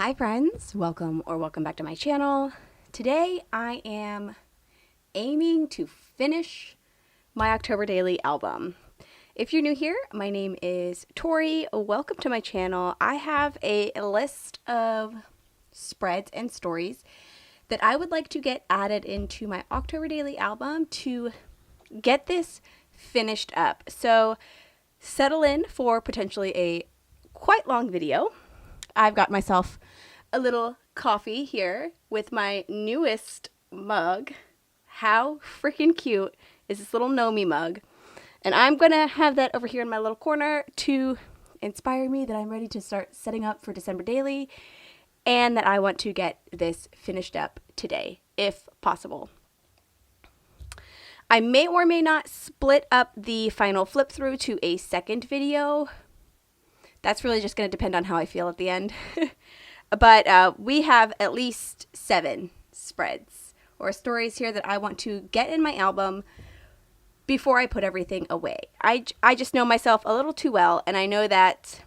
Hi friends, welcome back to my channel. Today I am aiming to finish my October Daily album. If you're new here, my name is Tori. Welcome to my channel. I have a list of spreads and stories that I would like to get added into my October Daily album to get this finished up. So settle in for potentially a quite long video. I've got myself a little coffee here with my newest mug. How freaking cute is this little Nomi mug? And I'm going to have that over here in my little corner to inspire me that I'm ready to start setting up for December Daily and that I want to get this finished up today, if possible. I may or may not split up the final flip through to a second video. That's really just going to depend on how I feel at the end. But we have at least 7 spreads or stories here that I want to get in my album before I put everything away. I just know myself a little too well, and I know that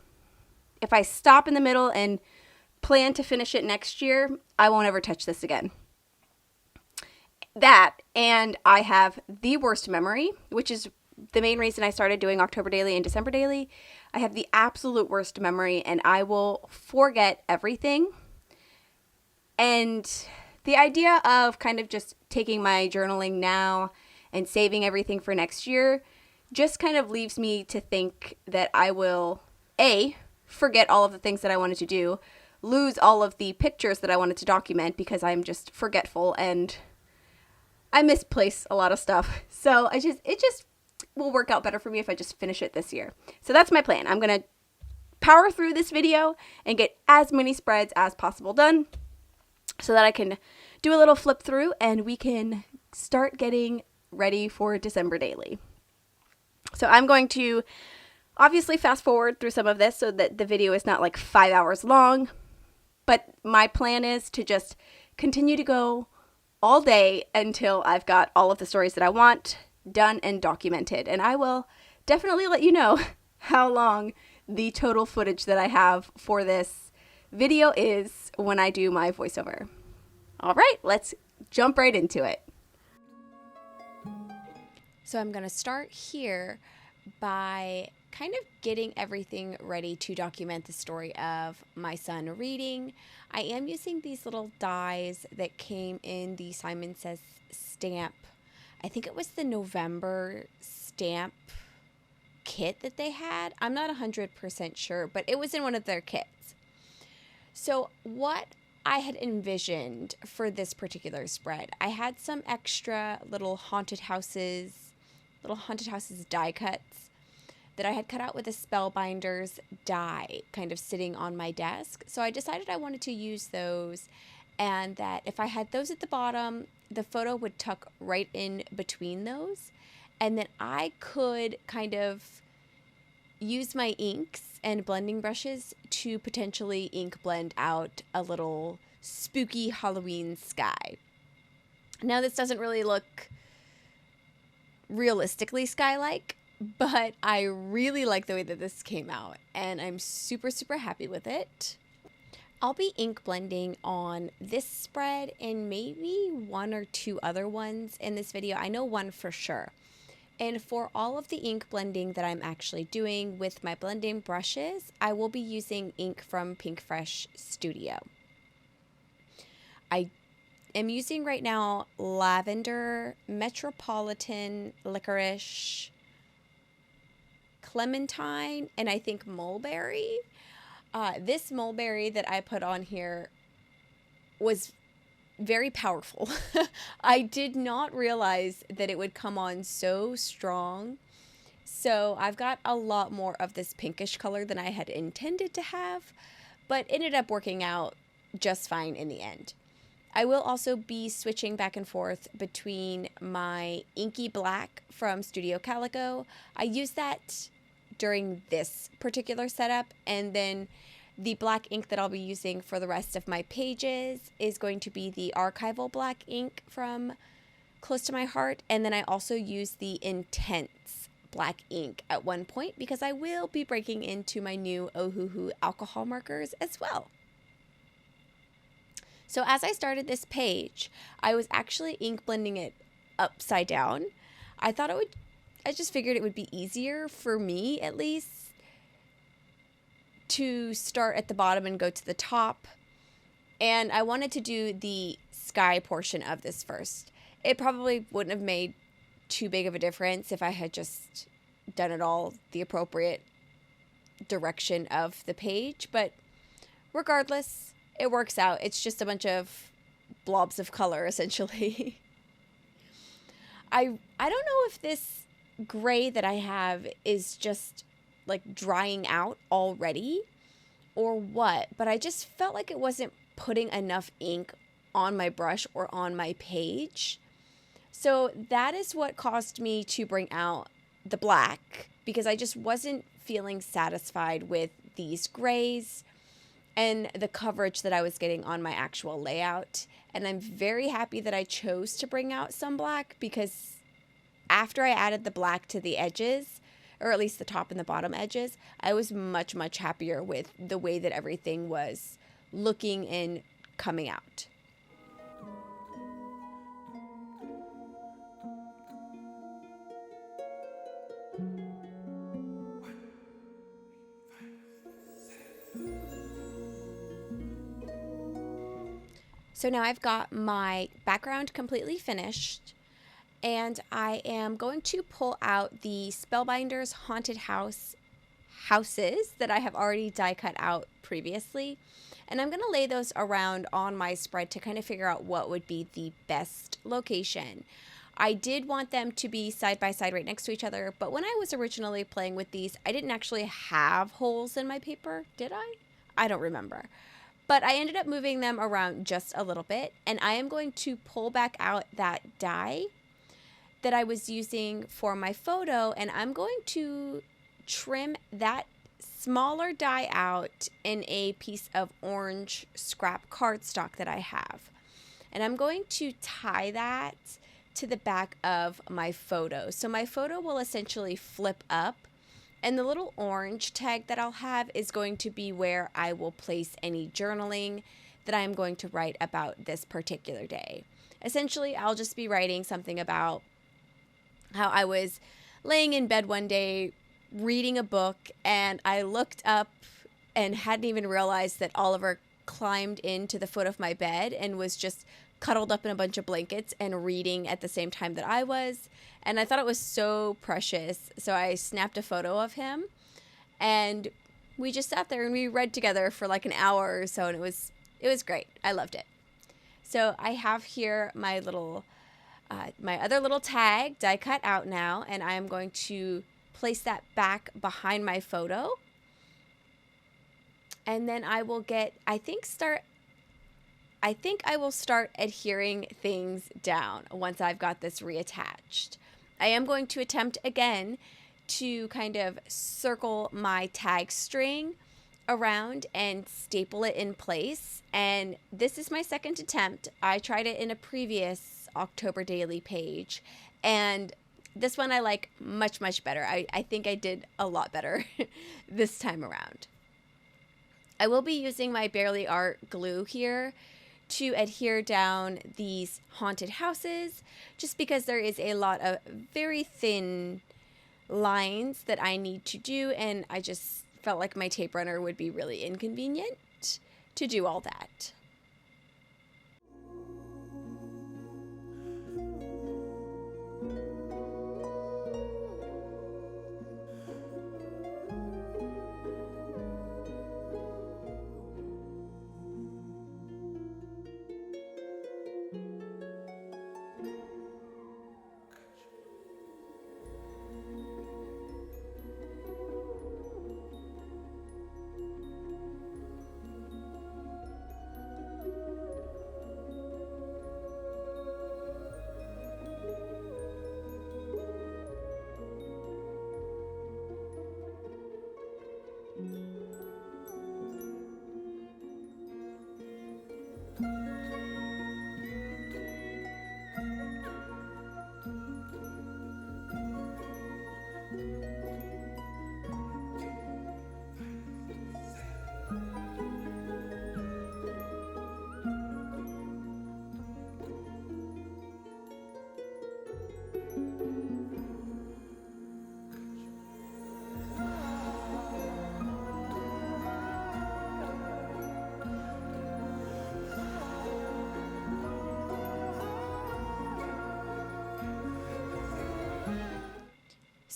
if I stop in the middle and plan to finish it next year, I won't ever touch this again. That, and I have the worst memory, which is the main reason I started doing October Daily and December Daily. I have the absolute worst memory and I will forget everything. And the idea of kind of just taking my journaling now and saving everything for next year just kind of leaves me to think that I will, A, forget all of the things that I wanted to do, lose all of the pictures that I wanted to document because I'm just forgetful and I misplace a lot of stuff. So it just will work out better for me if I just finish it this year. So that's my plan. I'm going to power through this video and get as many spreads as possible done so that I can do a little flip through and we can start getting ready for December Daily. So I'm going to obviously fast forward through some of this so that the video is not like 5 hours long, but my plan is to just continue to go all day until I've got all of the stories that I want done and documented. And I will definitely let you know how long the total footage that I have for this video is when I do my voiceover. All right, let's jump right into it. So I'm going to start here by kind of getting everything ready to document the story of my son reading. I am using these little dies that came in the Simon Says stamp. I think it was the November stamp kit that they had. I'm not 100% sure, but it was in one of their kits. So what I had envisioned for this particular spread, I had some extra little haunted houses die cuts that I had cut out with a Spellbinders die kind of sitting on my desk. So I decided I wanted to use those and that if I had those at the bottom, the photo would tuck right in between those. And then I could kind of use my inks and blending brushes to potentially ink blend out a little spooky Halloween sky. Now this doesn't really look realistically sky-like, but I really like the way that this came out and I'm super, super happy with it. I'll be ink blending on this spread and maybe 1 or 2 other ones in this video. I know one for sure. And for all of the ink blending that I'm actually doing with my blending brushes, I will be using ink from Pink Fresh Studio. I am using right now lavender, metropolitan, licorice, clementine, and I think mulberry. This mulberry that I put on here was very powerful. I did not realize that it would come on so strong. So I've got a lot more of this pinkish color than I had intended to have, but ended up working out just fine in the end. I will also be switching back and forth between my inky black from Studio Calico. I use that during this particular setup, and then the black ink that I'll be using for the rest of my pages is going to be the archival black ink from Close to My Heart, and then I also use the Intense black ink at one point because I will be breaking into my new Ohuhu alcohol markers as well. So as I started this page, I was actually ink blending it upside down. I just figured it would be easier for me, at least, to start at the bottom and go to the top. And I wanted to do the sky portion of this first. It probably wouldn't have made too big of a difference if I had just done it all the appropriate direction of the page, but regardless, it works out. It's just a bunch of blobs of color, essentially. I don't know if this gray that I have is just like drying out already or what, but I just felt like it wasn't putting enough ink on my brush or on my page. So that is what caused me to bring out the black, because I just wasn't feeling satisfied with these grays and the coverage that I was getting on my actual layout. And I'm very happy that I chose to bring out some black, because after I added the black to the edges, or at least the top and the bottom edges, I was much, much happier with the way that everything was looking and coming out. So now I've got my background completely finished, and I am going to pull out the Spellbinders Haunted houses that I have already die cut out previously, and I'm going to lay those around on my spread to kind of figure out what would be the best location. I did want them to be side by side right next to each other, but when I was originally playing with these, I didn't actually have holes in my paper, did I? I don't remember. But I ended up moving them around just a little bit, and I am going to pull back out that die that I was using for my photo, and I'm going to trim that smaller die out in a piece of orange scrap cardstock that I have. And I'm going to tie that to the back of my photo. So my photo will essentially flip up, and the little orange tag that I'll have is going to be where I will place any journaling that I'm going to write about this particular day. Essentially, I'll just be writing something about how I was laying in bed one day reading a book, and I looked up and hadn't even realized that Oliver climbed into the foot of my bed and was just cuddled up in a bunch of blankets and reading at the same time that I was. And I thought it was so precious. So I snapped a photo of him, and we just sat there and we read together for like an hour or so, and it was great. I loved it. So I have here my little my other little tag die cut out now, and I am going to place that back behind my photo. And then I will I think I will start adhering things down once I've got this reattached. I am going to attempt again to kind of circle my tag string around and staple it in place. And this is my second attempt. I tried it in a previous October Daily page, and this one I like much, much better. I think I did a lot better this time around. I will be using my Barely Art glue here to adhere down these haunted houses, just because there is a lot of very thin lines that I need to do, and I just felt like my tape runner would be really inconvenient to do all that.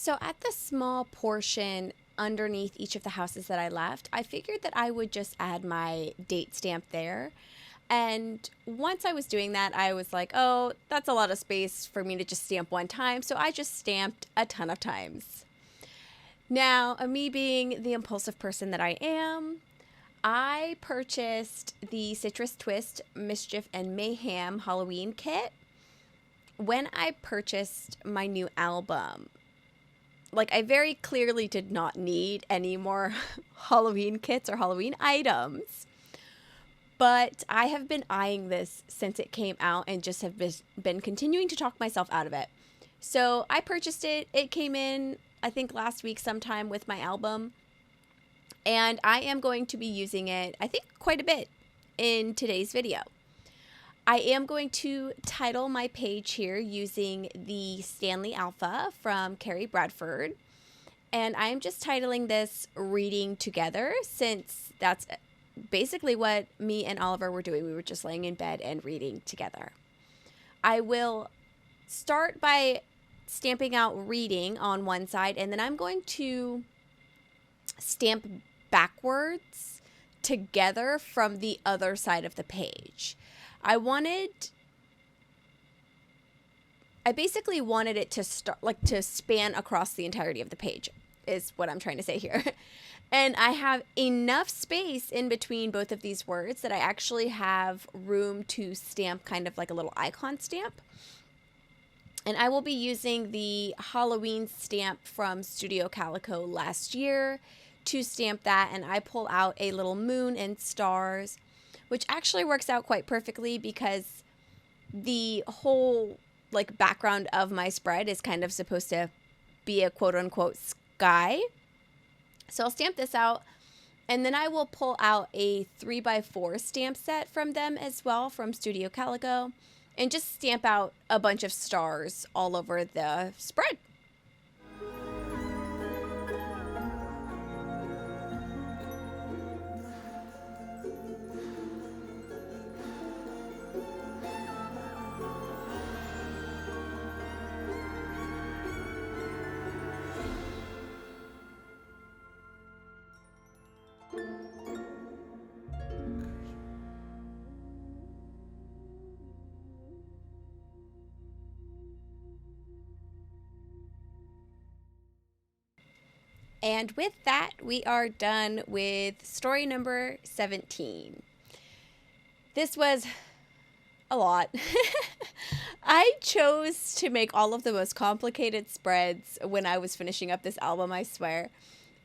So at the small portion underneath each of the houses that I left, I figured that I would just add my date stamp there. And once I was doing that, I was like, oh, that's a lot of space for me to just stamp one time. So I just stamped a ton of times. Now, me being the impulsive person that I am, I purchased the Citrus Twist Mischief and Mayhem Halloween kit when I purchased my new album. Like, I very clearly did not need any more Halloween kits or Halloween items. But I have been eyeing this since it came out and just have been continuing to talk myself out of it. So I purchased it. It came in, I think, last week sometime with my album. And I am going to be using it, I think, quite a bit in today's video. I am going to title my page here using the Stanley Alpha from Carrie Bradford. And I am just titling this Reading Together, since that's basically what me and Oliver were doing. We were just laying in bed and reading together. I will start by stamping out reading on one side, and then I'm going to stamp backwards together from the other side of the page. I basically wanted it to start, like, to span across the entirety of the page, is what I'm trying to say here. And I have enough space in between both of these words that I actually have room to stamp kind of like a little icon stamp. And I will be using the Halloween stamp from Studio Calico last year to stamp that. And I pull out a little moon and stars, which actually works out quite perfectly because the whole like background of my spread is kind of supposed to be a quote unquote sky. So I'll stamp this out, and then I will pull out a 3x4 stamp set from them as well, from Studio Calico, and just stamp out a bunch of stars all over the spread. And with that, we are done with story number 17. This was a lot. I chose to make all of the most complicated spreads when I was finishing up this album, I swear.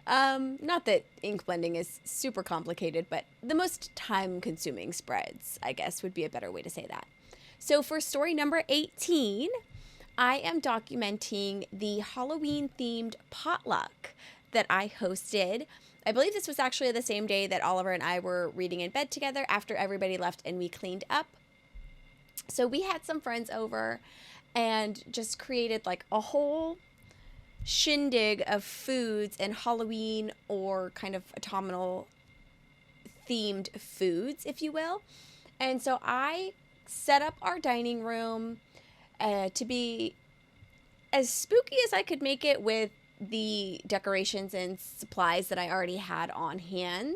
Not that ink blending is super complicated, but the most time-consuming spreads, I guess, would be a better way to say that. So for story number 18, I am documenting the Halloween-themed potluck that I hosted. I believe this was actually the same day that Oliver and I were reading in bed together after everybody left and we cleaned up. So we had some friends over and just created like a whole shindig of foods and Halloween or kind of autumnal themed foods, if you will. And so I set up our dining room to be as spooky as I could make it with the decorations and supplies that I already had on hand.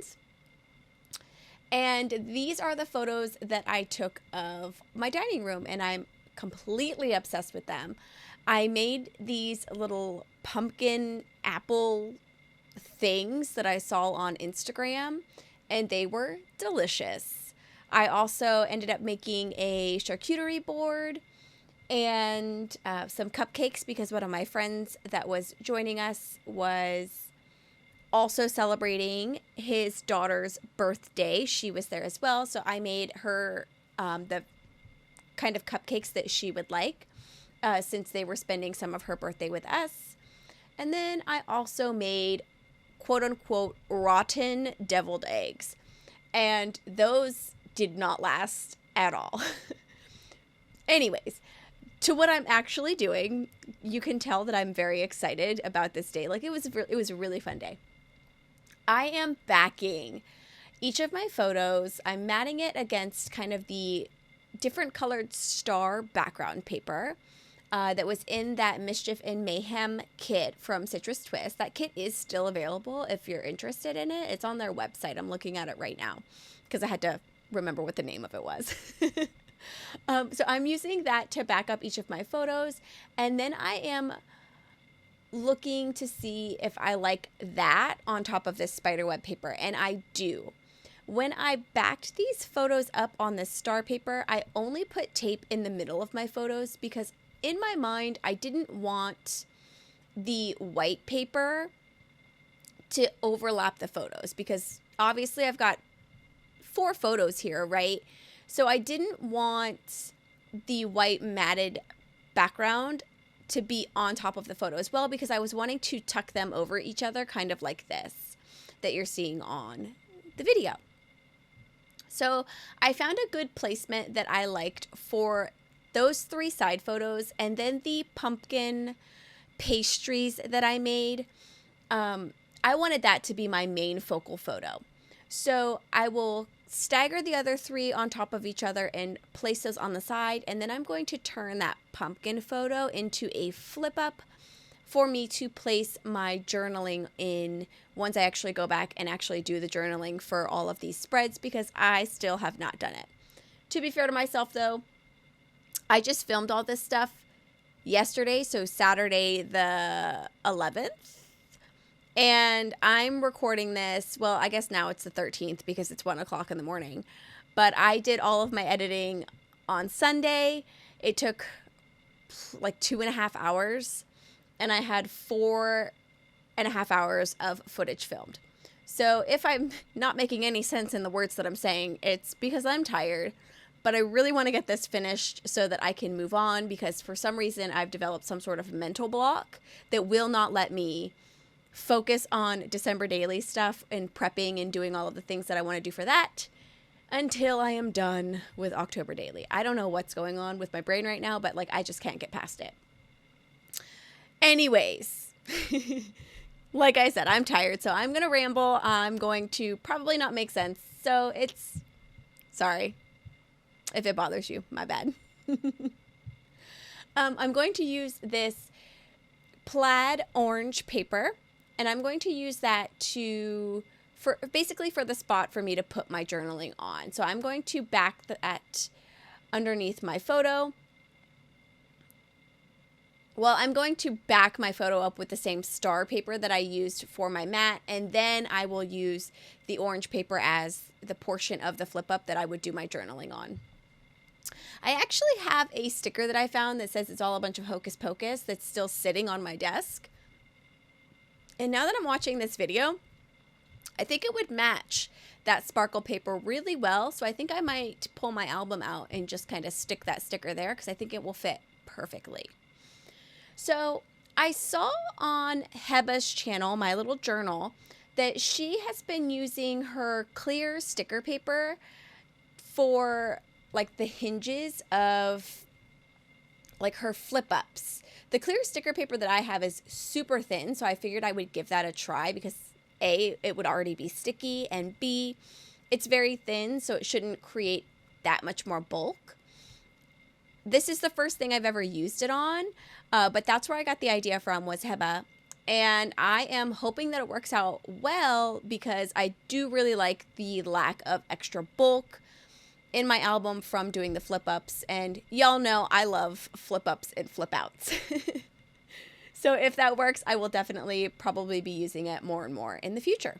And these are the photos that I took of my dining room, and I'm completely obsessed with them. I made these little pumpkin apple things that I saw on Instagram, and they were delicious. I also ended up making a charcuterie board and some cupcakes because one of my friends that was joining us was also celebrating his daughter's birthday. She was there as well, so I made her the kind of cupcakes that she would like since they were spending some of her birthday with us. And then I also made quote-unquote rotten deviled eggs, and those did not last at all. Anyways, to what I'm actually doing, you can tell that I'm very excited about this day. Like, it was a really fun day. I am backing each of my photos. I'm matting it against kind of the different colored star background paper. that was in that Mischief and Mayhem kit from Citrus Twist. That kit is still available if you're interested in it. It's on their website. I'm looking at it right now because I had to remember what the name of it was. So I'm using that to back up each of my photos. And then I am looking to see if I like that on top of this spiderweb paper. And I do. When I backed these photos up on this star paper, I only put tape in the middle of my photos because in my mind, I didn't want the white paper to overlap the photos because obviously I've got 4 photos here, right? So I didn't want the white matted background to be on top of the photo as well because I was wanting to tuck them over each other, kind of like this that you're seeing on the video. So I found a good placement that I liked for those 3 side photos, and then the pumpkin pastries that I made. I wanted that to be my main focal photo. So I will stagger the other 3 on top of each other and place those on the side. And then I'm going to turn that pumpkin photo into a flip up for me to place my journaling in once I actually go back and actually do the journaling for all of these spreads because I still have not done it. To be fair to myself though, I just filmed all this stuff yesterday, so Saturday the 11th. And I'm recording this, well, I guess now it's the 13th because it's 1 o'clock in the morning. But I did all of my editing on Sunday. It took like 2.5 hours. And I had 4.5 hours of footage filmed. So if I'm not making any sense in the words that I'm saying, it's because I'm tired. But I really want to get this finished so that I can move on because for some reason I've developed some sort of mental block that will not let me focus on December daily stuff and prepping and doing all of the things that I want to do for that until I am done with October daily. I don't know what's going on with my brain right now, but like I just can't get past it. Anyways, like I said, I'm tired, so I'm going to ramble. I'm going to probably not make sense. So sorry if it bothers you, my bad. I'm going to use this plaid orange paper, and I'm going to use that for the spot for me to put my journaling on. So I'm going to back that underneath my photo. Well, I'm going to back my photo up with the same star paper that I used for my mat, and then I will use the orange paper as the portion of the flip up that I would do my journaling on. I actually have a sticker that I found that says it's all a bunch of hocus pocus that's still sitting on my desk. And now that I'm watching this video, I think it would match that sparkle paper really well. So I think I might pull my album out and just kind of stick that sticker there because I think it will fit perfectly. So I saw on Heba's channel, My Little Journal, that she has been using her clear sticker paper for like the hinges of like her flip ups. The clear sticker paper that I have is super thin, so I figured I would give that a try because A, it would already be sticky, and B, it's very thin, so it shouldn't create that much more bulk. This is the first thing I've ever used it on, but that's where I got the idea from, was Heba. And I am hoping that it works out well because I do really like the lack of extra bulk in my album from doing the flip ups. And y'all know I love flip ups and flip outs. So if that works, I will definitely probably be using it more and more in the future.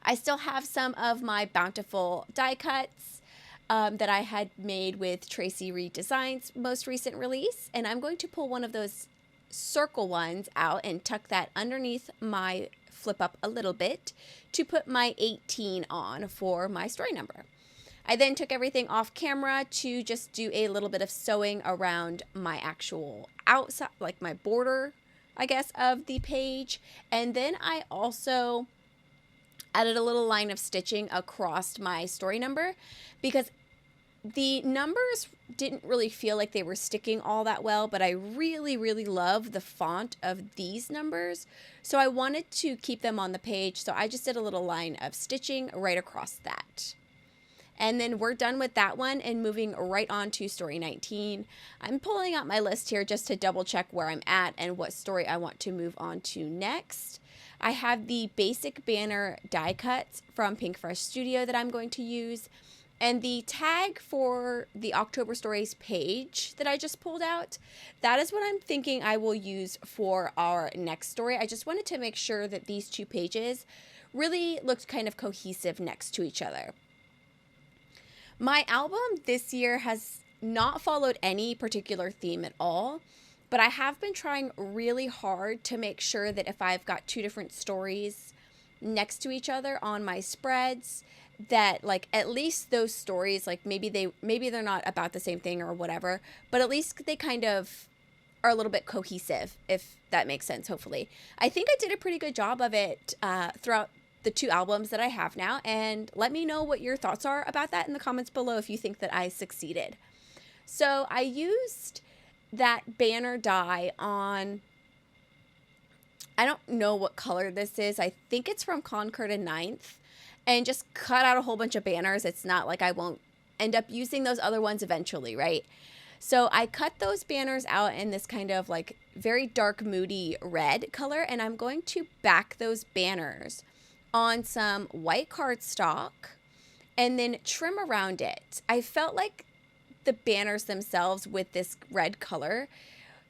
I still have some of my Bountiful die cuts that I had made with Tracy Reed Designs' most recent release. And I'm going to pull one of those circle ones out and tuck that underneath my flip up a little bit to put my 18 on for my story number. I then took everything off camera to just do a little bit of sewing around my actual outside, like my border, I guess, of the page. And then I also added a little line of stitching across my story number because the numbers didn't really feel like they were sticking all that well, but I really, really love the font of these numbers. So I wanted to keep them on the page. So I just did a little line of stitching right across that. And then we're done with that one and moving right on to story 19. I'm pulling out my list here just to double check where I'm at and what story I want to move on to next. I have the basic banner die cuts from Pink Fresh Studio that I'm going to use. And the tag for the October Stories page that I just pulled out, that is what I'm thinking I will use for our next story. I just wanted to make sure that these two pages really looked kind of cohesive next to each other. My album this year has not followed any particular theme at all, but I have been trying really hard to make sure that if I've got two different stories next to each other on my spreads, that like at least those stories, like maybe they're not about the same thing or whatever, but at least they kind of are a little bit cohesive, if that makes sense. Hopefully I think I did a pretty good job of it throughout the two albums that I have now, and let me know what your thoughts are about that in the comments below if you think that I succeeded. So I used that banner die on, I don't know what color this is, I think it's from Concord and 9th, and just cut out a whole bunch of banners. It's not like I won't end up using those other ones eventually, right? So I cut those banners out in this kind of like very dark, moody red color, and I'm going to back those banners on some white cardstock and then trim around it. I felt like the banners themselves with this red color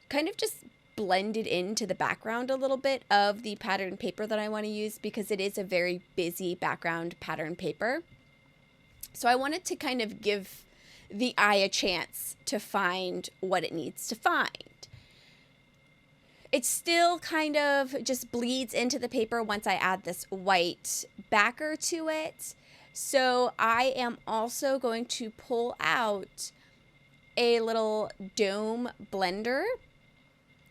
kind of just blended into the background a little bit of the pattern paper that I want to use, because it is a very busy background pattern paper. So I wanted to kind of give the eye a chance to find what it needs to find. It still kind of just bleeds into the paper once I add this white backer to it. So I am also going to pull out a little dome blender,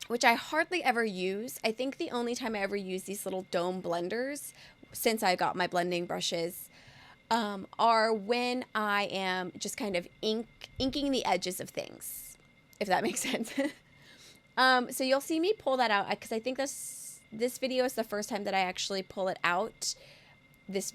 which I hardly ever use. I think the only time I ever use these little dome blenders since I got my blending brushes are when I am just kind of inking the edges of things, if that makes sense. So you'll see me pull that out because I think this video is the first time that I actually pull it out. This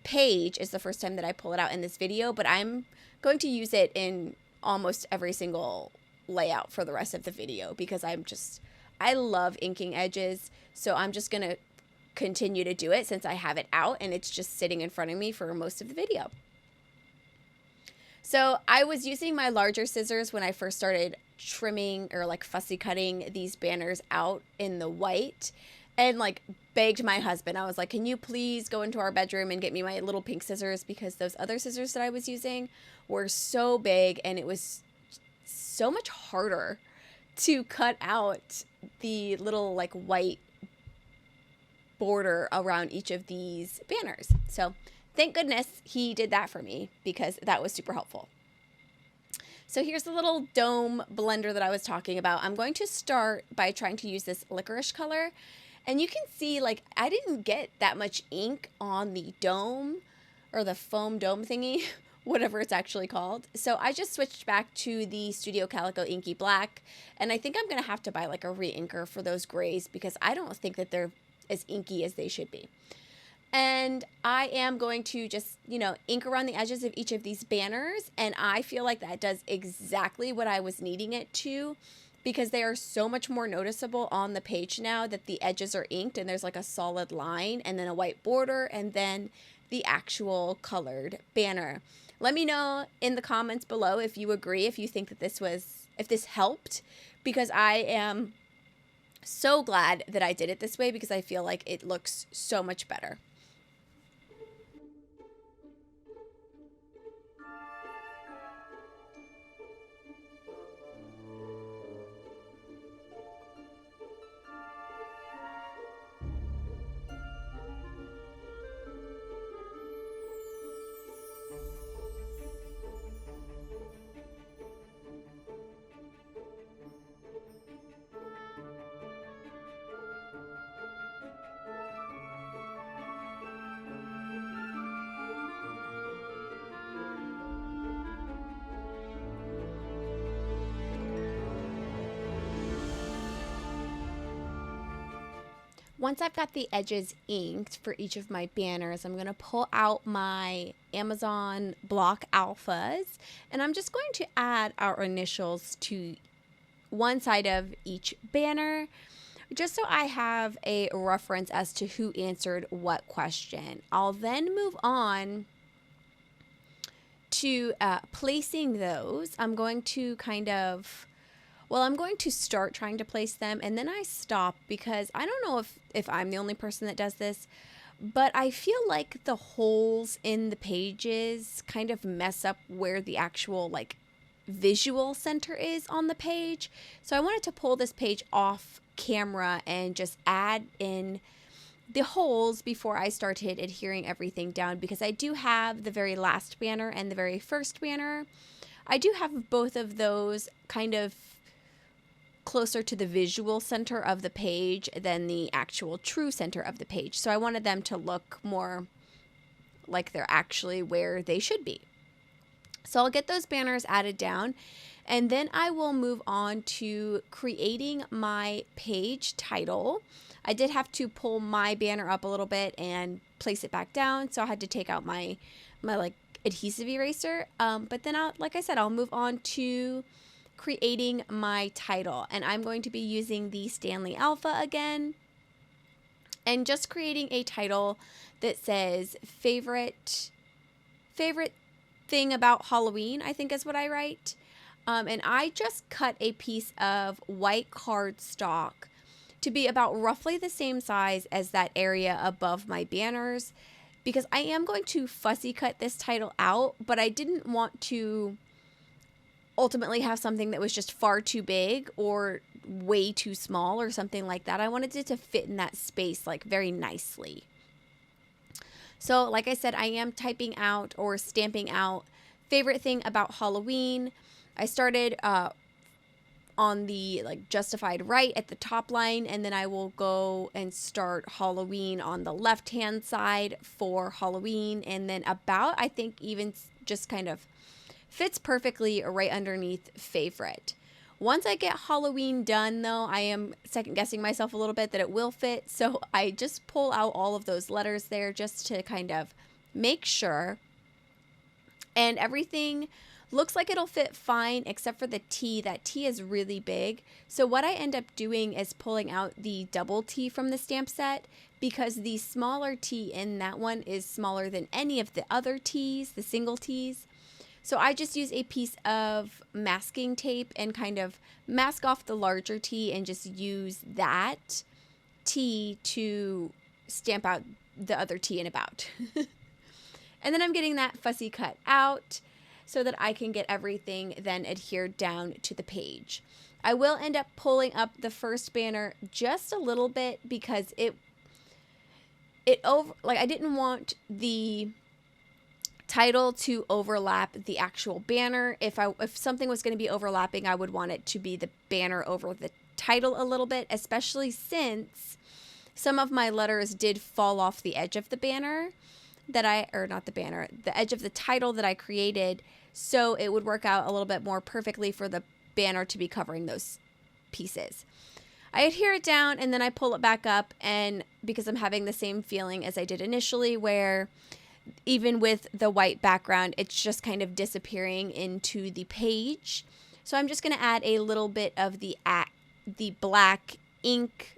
page is the first time that I pull it out in this video, but I'm going to use it in almost every single layout for the rest of the video because I love inking edges. So I'm just going to continue to do it since I have it out and it's just sitting in front of me for most of the video. So I was using my larger scissors when I first started trimming or like fussy cutting these banners out in the white, and like begged my husband. I was like, can you please go into our bedroom and get me my little pink scissors, because those other scissors that I was using were so big and it was so much harder to cut out the little like white border around each of these banners. So thank goodness he did that for me, because that was super helpful. So here's the little dome blender that I was talking about. I'm going to start by trying to use this licorice color. And you can see, like, I didn't get that much ink on the dome, or the foam dome thingy, whatever it's actually called. So I just switched back to the Studio Calico Inky Black. And I think I'm going to have to buy like a re-inker for those grays, because I don't think that they're as inky as they should be. And I am going to just, ink around the edges of each of these banners. And I feel like that does exactly what I was needing it to, because they are so much more noticeable on the page now that the edges are inked and there's like a solid line and then a white border and then the actual colored banner. Let me know in the comments below if you agree, if you think that if this helped, because I am so glad that I did it this way, because I feel like it looks so much better. once I've got the edges inked for each of my banners, I'm going to pull out my Amazon block alphas, and I'm just going to add our initials to one side of each banner, just so I have a reference as to who answered what question. I'll then move on to placing those. I'm going to I'm going to start trying to place them, and then I stop because I don't know if I'm the only person that does this, but I feel like the holes in the pages kind of mess up where the actual like visual center is on the page. So I wanted to pull this page off camera and just add in the holes before I started adhering everything down, because I do have the very last banner and the very first banner. I do have both of those kind of closer to the visual center of the page than the actual true center of the page. So I wanted them to look more like they're actually where they should be. So I'll get those banners added down, and then I will move on to creating my page title. I did have to pull my banner up a little bit and place it back down, so I had to take out my like adhesive eraser. But then I'll move on to creating my title, and I'm going to be using the Stanley Alpha again, and just creating a title that says favorite thing about Halloween, I think is what I write. And I just cut a piece of white cardstock to be about roughly the same size as that area above my banners, because I am going to fussy cut this title out, but I didn't want to ultimately have something that was just far too big or way too small or something like that. I wanted it to fit in that space like very nicely. So like I said, I am typing out or stamping out favorite thing about Halloween. I started on the like justified right at the top line, and then I will go and start Halloween on the left hand side for Halloween, and then about, I think, even just kind of fits perfectly right underneath favorite. Once I get Halloween done, though, I am second guessing myself a little bit that it will fit, so I just pull out all of those letters there just to kind of make sure, and everything looks like it'll fit fine except for the T. That T is really big. So what I end up doing is pulling out the double T from the stamp set, because the smaller T in that one is smaller than any of the other T's, the single T's. So I just use a piece of masking tape and kind of mask off the larger T and just use that T to stamp out the other T in about. And then I'm getting that fussy cut out so that I can get everything then adhered down to the page. I will end up pulling up the first banner just a little bit because I didn't want the title to overlap the actual banner. If something was going to be overlapping, I would want it to be the banner over the title a little bit, especially since some of my letters did fall off the edge of the banner the edge of the title that I created, so it would work out a little bit more perfectly for the banner to be covering those pieces. I adhere it down and then I pull it back up, and because I'm having the same feeling as I did initially, where even with the white background, it's just kind of disappearing into the page. So I'm just going to add a little bit of the black ink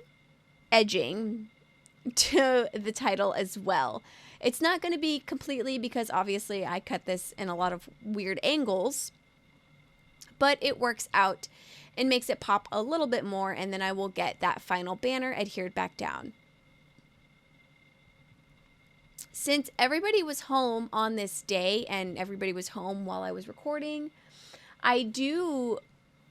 edging to the title as well. It's not going to be completely, because obviously I cut this in a lot of weird angles, but it works out and makes it pop a little bit more, and then I will get that final banner adhered back down. Since everybody was home on this day and everybody was home while I was recording, I do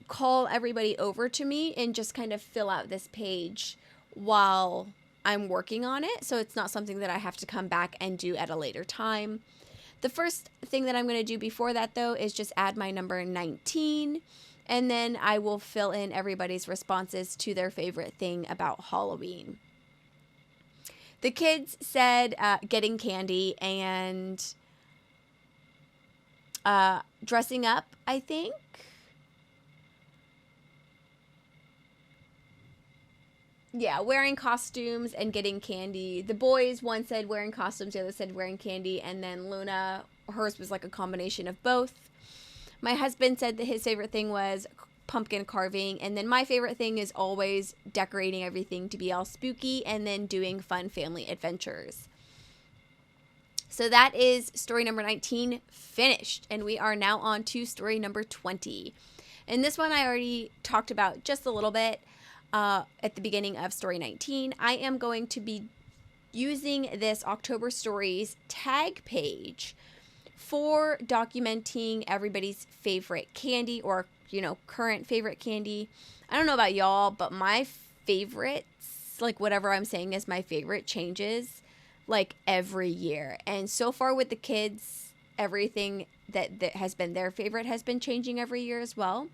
call everybody over to me and just kind of fill out this page while I'm working on it. So it's not something that I have to come back and do at a later time. The first thing that I'm going to do before that, though, is just add my number 19. And then I will fill in everybody's responses to their favorite thing about Halloween. The kids said getting candy and dressing up, I think. Yeah, wearing costumes and getting candy. The boys, one said wearing costumes, the other said wearing candy, and then Luna, hers was like a combination of both. My husband said that his favorite thing was pumpkin carving, and then my favorite thing is always decorating everything to be all spooky and then doing fun family adventures. So that is story number 19 finished, and we are now on to story number 20. And this one I already talked about just a little bit at the beginning of story 19. I am going to be using this October Stories tag page for documenting everybody's favorite candy, or, you know, current favorite candy. I don't know about y'all, but my favorites, like whatever I'm saying is my favorite, changes like every year. And so far with the kids, everything that has been their favorite has been changing every year as well.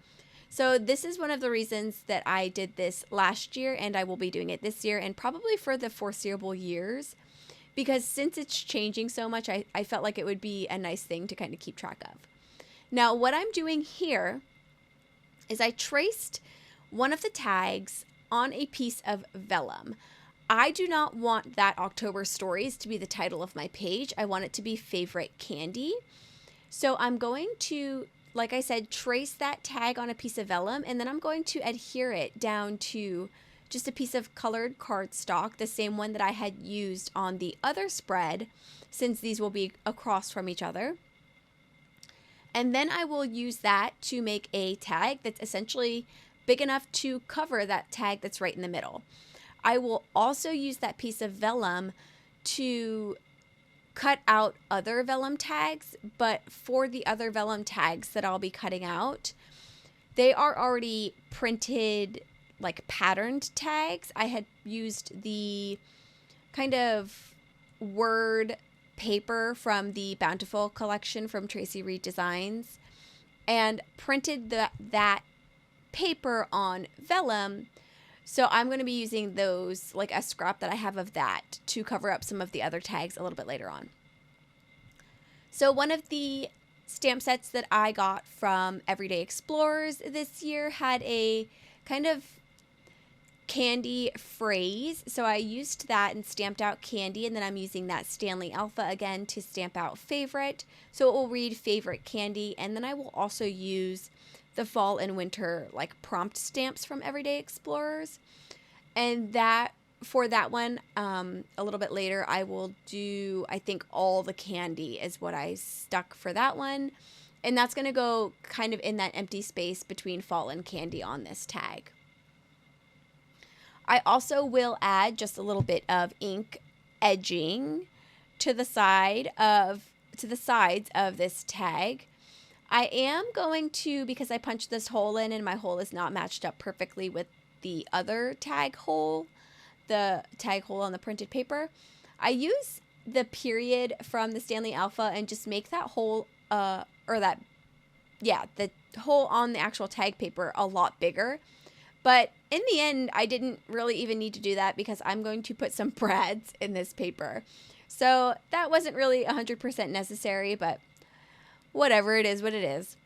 So this is one of the reasons that I did this last year, and I will be doing it this year and probably for the foreseeable years, because since it's changing so much, I felt like it would be a nice thing to kind of keep track of. Now, what I'm doing here is I traced one of the tags on a piece of vellum. I do not want that October Stories to be the title of my page. I want it to be favorite candy. So I'm going to, like I said, trace that tag on a piece of vellum, and then I'm going to adhere it down to just a piece of colored cardstock, the same one that I had used on the other spread, since these will be across from each other. And then I will use that to make a tag that's essentially big enough to cover that tag that's right in the middle. I will also use that piece of vellum to cut out other vellum tags, but for the other vellum tags that I'll be cutting out, they are already printed, like patterned tags. I had used the kind of word paper from the Bountiful collection from Tracy Reed Designs and printed that paper on vellum. So I'm going to be using those, like a scrap that I have of that, to cover up some of the other tags a little bit later on. So one of the stamp sets that I got from Everyday Explorers this year had a kind of candy phrase. So I used that and stamped out candy, and then I'm using that Stanley Alpha again to stamp out favorite. So it will read favorite candy, and then I will also use the fall and winter like prompt stamps from Everyday Explorers. And that for that one, a little bit later, I will do, I think, all the candy is what I stuck for that one. And that's going to go kind of in that empty space between fall and candy on this tag. I also will add just a little bit of ink edging to the sides of this tag. I am going to, because I punched this hole in and my hole is not matched up perfectly with the other tag hole, the tag hole on the printed paper, I use the period from the Stanley Alpha and just make that hole, the hole on the actual tag paper a lot bigger. But in the end, I didn't really even need to do that because I'm going to put some brads in this paper. So that wasn't really 100% necessary, but whatever, it is what it is.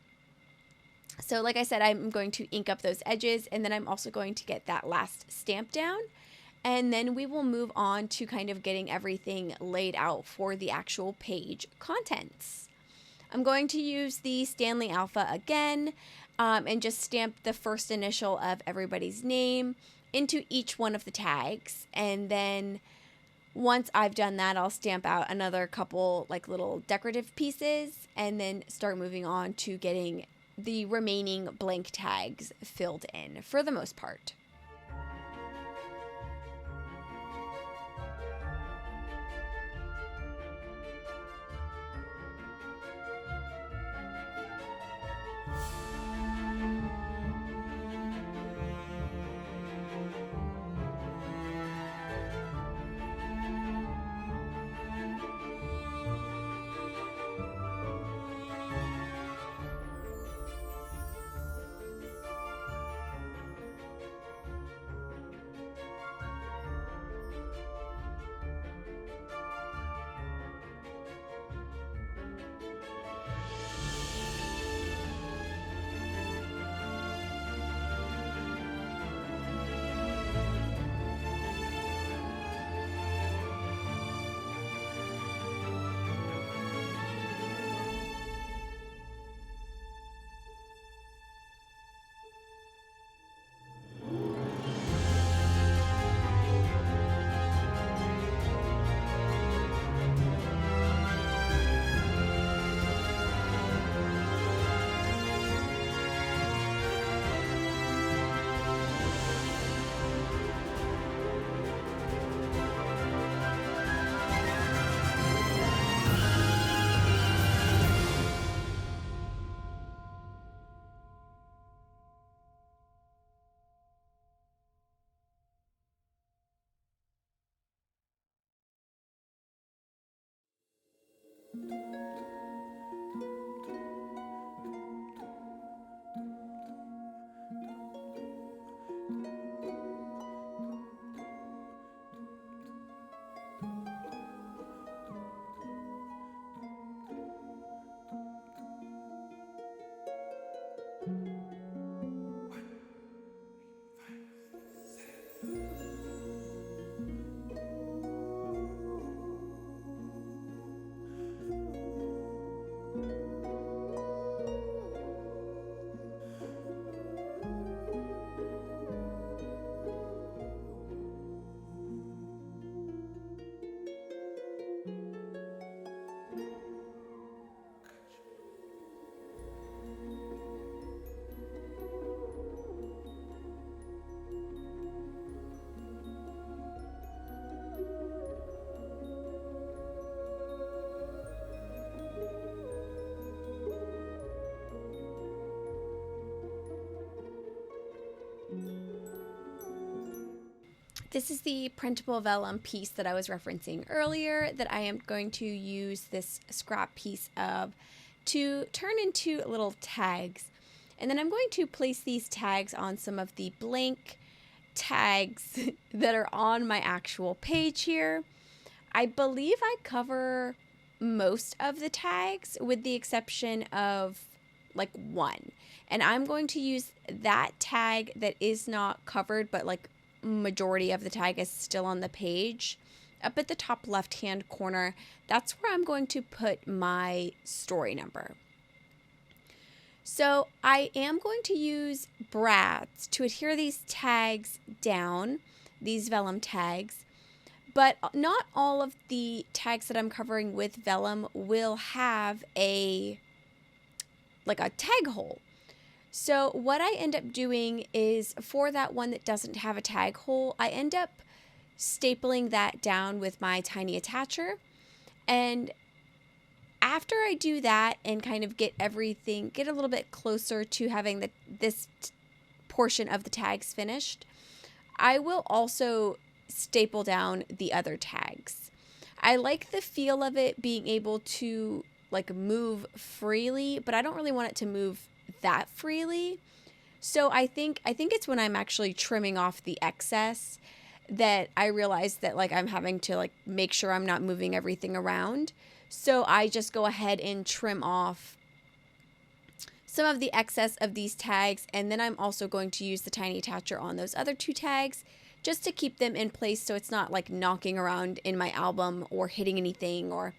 So like I said, I'm going to ink up those edges, and then I'm also going to get that last stamp down. And then we will move on to kind of getting everything laid out for the actual page contents. I'm going to use the Stanley Alpha again, and just stamp the first initial of everybody's name into each one of the tags. And then once I've done that, I'll stamp out another couple like little decorative pieces and then start moving on to getting the remaining blank tags filled in for the most part. This is the printable vellum piece that I was referencing earlier that I am going to use this scrap piece of to turn into little tags. And then I'm going to place these tags on some of the blank tags that are on my actual page here. I believe I cover most of the tags with the exception of like one. And I'm going to use that tag that is not covered, but like majority of the tag is still on the page. Up at the top left hand corner, that's where I'm going to put my story number. So I am going to use brads to adhere these tags down, these vellum tags, but not all of the tags that I'm covering with vellum will have a tag hole. So what I end up doing is for that one that doesn't have a tag hole, I end up stapling that down with my tiny attacher. And after I do that and kind of get a little bit closer to having this portion of the tags finished, I will also staple down the other tags. I like the feel of it being able to like move freely, but I don't really want it to move that freely. So I think it's when I'm actually trimming off the excess that I realize that like I'm having to like make sure I'm not moving everything around. So I just go ahead and trim off some of the excess of these tags, and then I'm also going to use the tiny attacher on those other two tags just to keep them in place so it's not like knocking around in my album or hitting anything or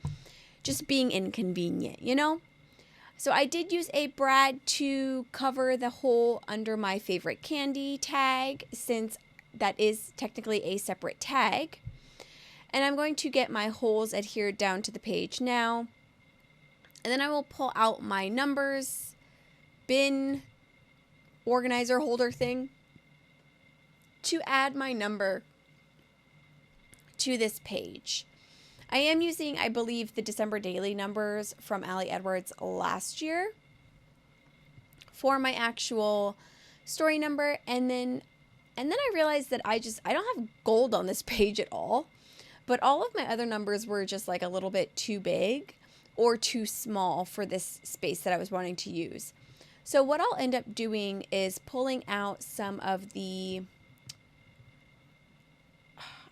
just being inconvenient, you know? So I did use a brad to cover the hole under my favorite candy tag, since that is technically a separate tag. And I'm going to get my holes adhered down to the page now. And then I will pull out my numbers bin organizer holder thing to add my number to this page. I am using, I believe, the December daily numbers from Allie Edwards last year for my actual story number. And then I realized that I don't have gold on this page at all, but all of my other numbers were just like a little bit too big or too small for this space that I was wanting to use. So what I'll end up doing is pulling out some of the,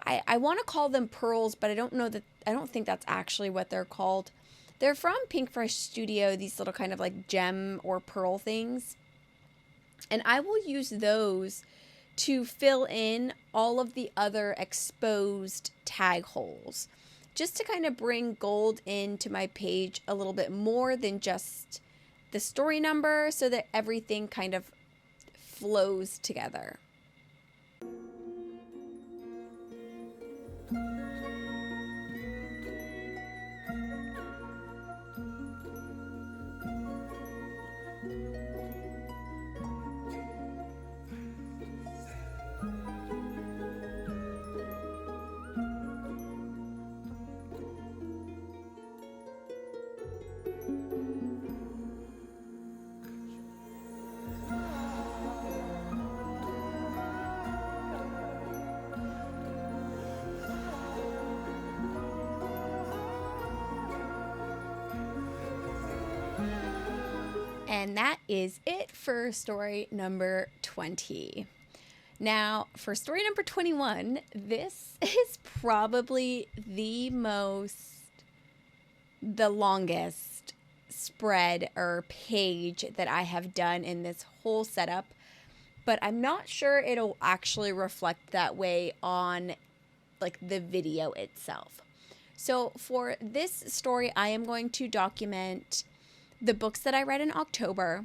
I want to call them pearls, but I don't think that's actually what they're called. They're from Pink Fresh Studio, these little kind of like gem or pearl things. And I will use those to fill in all of the other exposed tag holes, just to kind of bring gold into my page a little bit more than just the story number, so that everything kind of flows together. And that is it for story number 20. Now, for story number 21, this is probably the longest spread or page that I have done in this whole setup, but I'm not sure it'll actually reflect that way on like the video itself. So for this story, I am going to document the books that I read in October.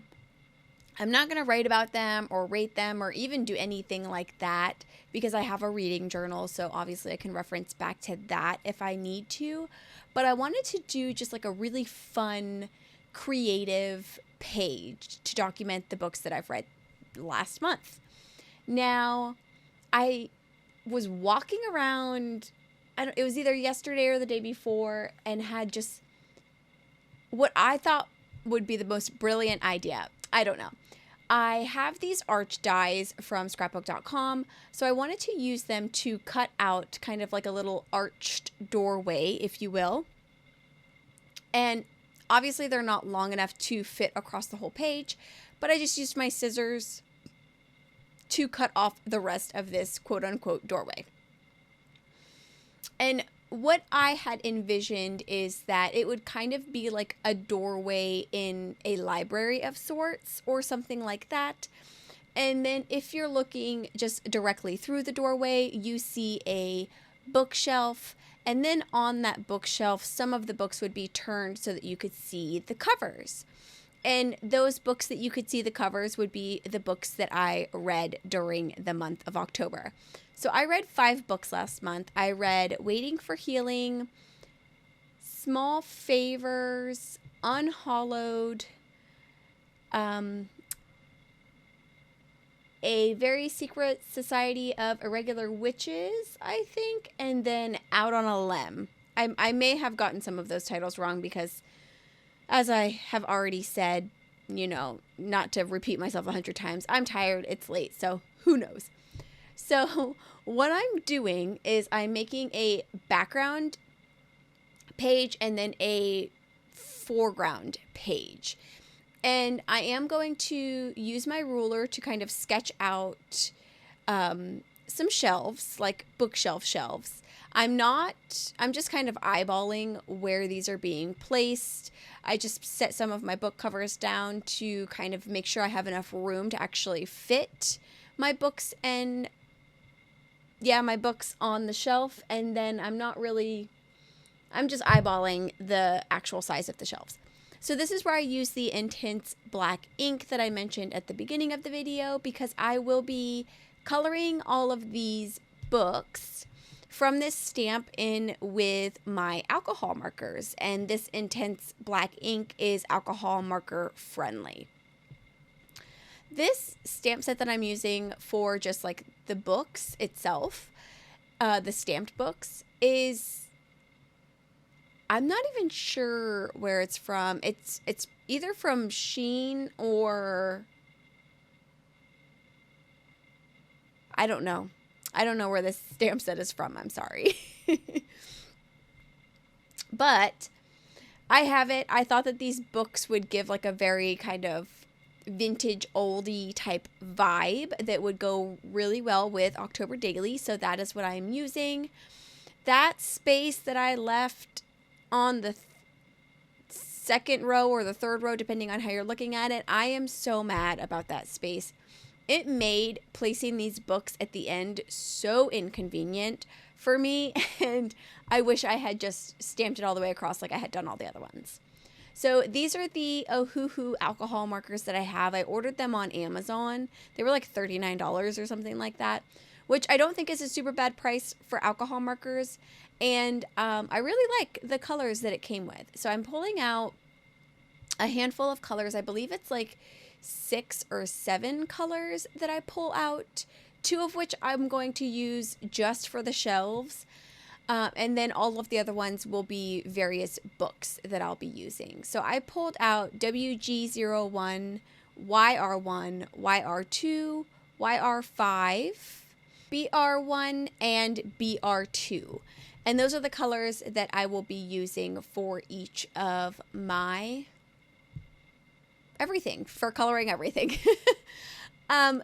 I'm not going to write about them or rate them or even do anything like that because I have a reading journal. So obviously I can reference back to that if I need to. But I wanted to do just like a really fun, creative page to document the books that I've read last month. Now, I was walking around, it was either yesterday or the day before, and had just what I thought would be the most brilliant idea. I don't know. I have these arch dies from scrapbook.com, so I wanted to use them to cut out kind of like a little arched doorway, if you will. And obviously they're not long enough to fit across the whole page, but I just used my scissors to cut off the rest of this quote-unquote doorway. And what I had envisioned is that it would kind of be like a doorway in a library of sorts or something like that. And then if you're looking just directly through the doorway, you see a bookshelf. And then on that bookshelf, some of the books would be turned so that you could see the covers. And those books that you could see the covers would be the books that I read during the month of October. So I read 5 books last month. I read Waiting for Healing, Small Favors, Unhallowed, A Very Secret Society of Irregular Witches, I think, and then Out on a Limb. I may have gotten some of those titles wrong because, as I have already said, not to repeat myself 100 times, I'm tired, it's late, so who knows. So what I'm doing is I'm making a background page and then a foreground page. And I am going to use my ruler to kind of sketch out some shelves, like bookshelf shelves. I'm just kind of eyeballing where these are being placed. I just set some of my book covers down to kind of make sure I have enough room to actually fit my books my books on the shelf. And then I'm just eyeballing the actual size of the shelves. So this is where I use the intense black ink that I mentioned at the beginning of the video, because I will be coloring all of these books from this stamp in with my alcohol markers. And this intense black ink is alcohol marker friendly. This stamp set that I'm using for just like the books itself, the stamped books, I'm not even sure where it's from. It's either from Shein or I don't know. I don't know where this stamp set is from. I'm sorry. But I have it. I thought that these books would give like a very kind of vintage oldie type vibe that would go really well with October Daily. So that is what I'm using. That space that I left on the second row or the third row, depending on how you're looking at it, I am so mad about that space. It made placing these books at the end so inconvenient for me, and I wish I had just stamped it all the way across like I had done all the other ones. So these are the Ohuhu alcohol markers that I have. I ordered them on Amazon. They were like $39 or something like that, which I don't think is a super bad price for alcohol markers. And I really like the colors that it came with. So I'm pulling out a handful of colors. I believe it's like 6 or 7 colors that I pull out, 2 of which I'm going to use just for the shelves. And then all of the other ones will be various books that I'll be using. So I pulled out WG01, YR1, YR2, YR5, BR1, and BR2. And those are the colors that I will be using for each of my everything, for coloring everything.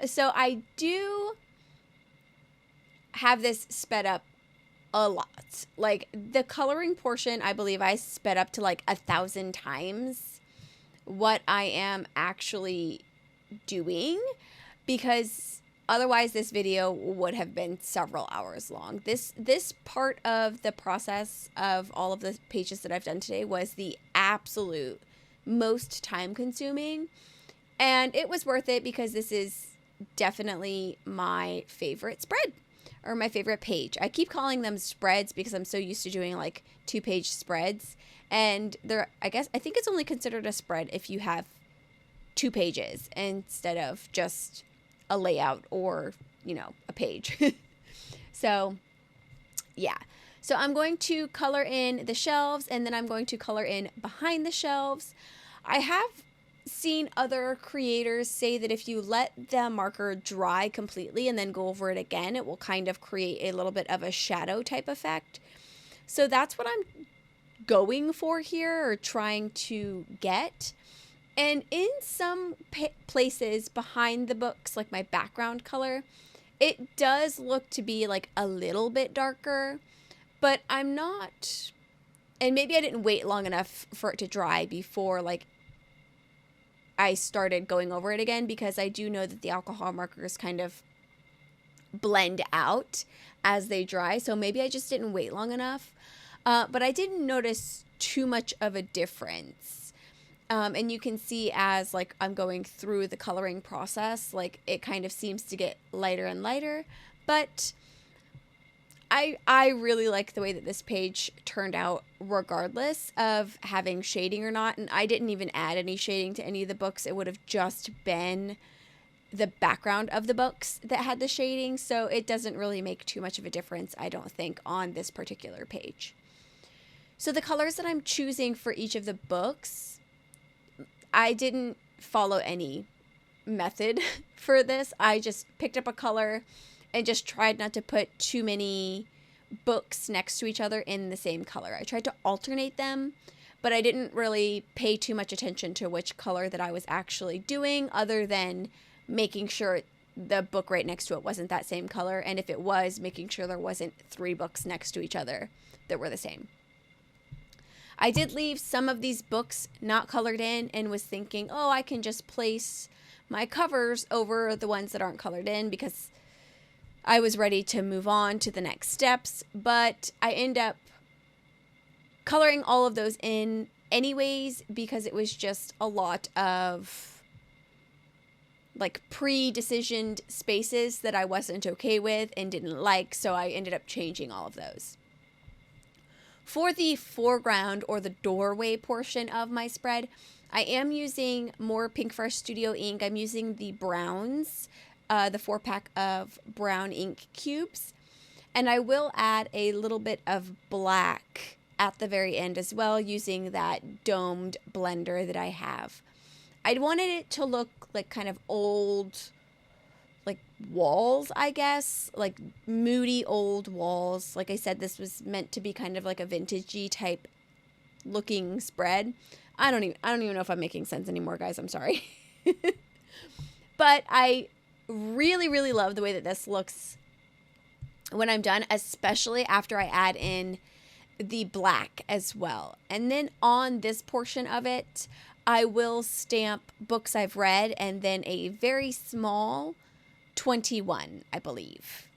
So I do have this sped up a lot. Like the coloring portion, I believe I sped up to like 1,000 times what I am actually doing, because otherwise this video would have been several hours long. This part of the process of all of the pages that I've done today was the absolute most time consuming, and it was worth it because this is definitely my favorite spread, or my favorite page. I keep calling them spreads because I'm so used to doing like 2-page spreads, and I think it's only considered a spread if you have 2 pages instead of just a layout or, a page. So yeah. So I'm going to color in the shelves, and then I'm going to color in behind the shelves. I have seen other creators say that if you let the marker dry completely and then go over it again, it will kind of create a little bit of a shadow type effect. So that's what I'm going for here, or trying to get. And in some places behind the books, like my background color, it does look to be like a little bit darker, but I'm not, and maybe I didn't wait long enough for it to dry before like I started going over it again, because I do know that the alcohol markers kind of blend out as they dry. So maybe I just didn't wait long enough, but I didn't notice too much of a difference. And you can see as like I'm going through the coloring process, like it kind of seems to get lighter and lighter, but I really like the way that this page turned out regardless of having shading or not. And I didn't even add any shading to any of the books. It would have just been the background of the books that had the shading. So it doesn't really make too much of a difference, I don't think, on this particular page. So the colors that I'm choosing for each of the books, I didn't follow any method for this. I just picked up a color and just tried not to put too many books next to each other in the same color. I tried to alternate them, but I didn't really pay too much attention to which color that I was actually doing, other than making sure the book right next to it wasn't that same color, and if it was, making sure there wasn't 3 books next to each other that were the same. I did leave some of these books not colored in and was thinking, oh, I can just place my covers over the ones that aren't colored in, because I was ready to move on to the next steps, but I end up coloring all of those in anyways, because it was just a lot of like pre-decisioned spaces that I wasn't okay with and didn't like, so I ended up changing all of those. For the foreground, or the doorway portion of my spread, I am using more Pinkfresh Studio ink. I'm using the browns, the 4-pack of brown ink cubes. And I will add a little bit of black at the very end as well, using that domed blender that I have. I wanted it to look like kind of old, like walls, I guess, like moody old walls. Like I said, this was meant to be kind of like a vintagey type looking spread. I don't even know if I'm making sense anymore, guys. I'm sorry. But I really, really love the way that this looks when I'm done, especially after I add in the black as well. And then on this portion of it, I will stamp books I've read, and then a very small 21, I believe.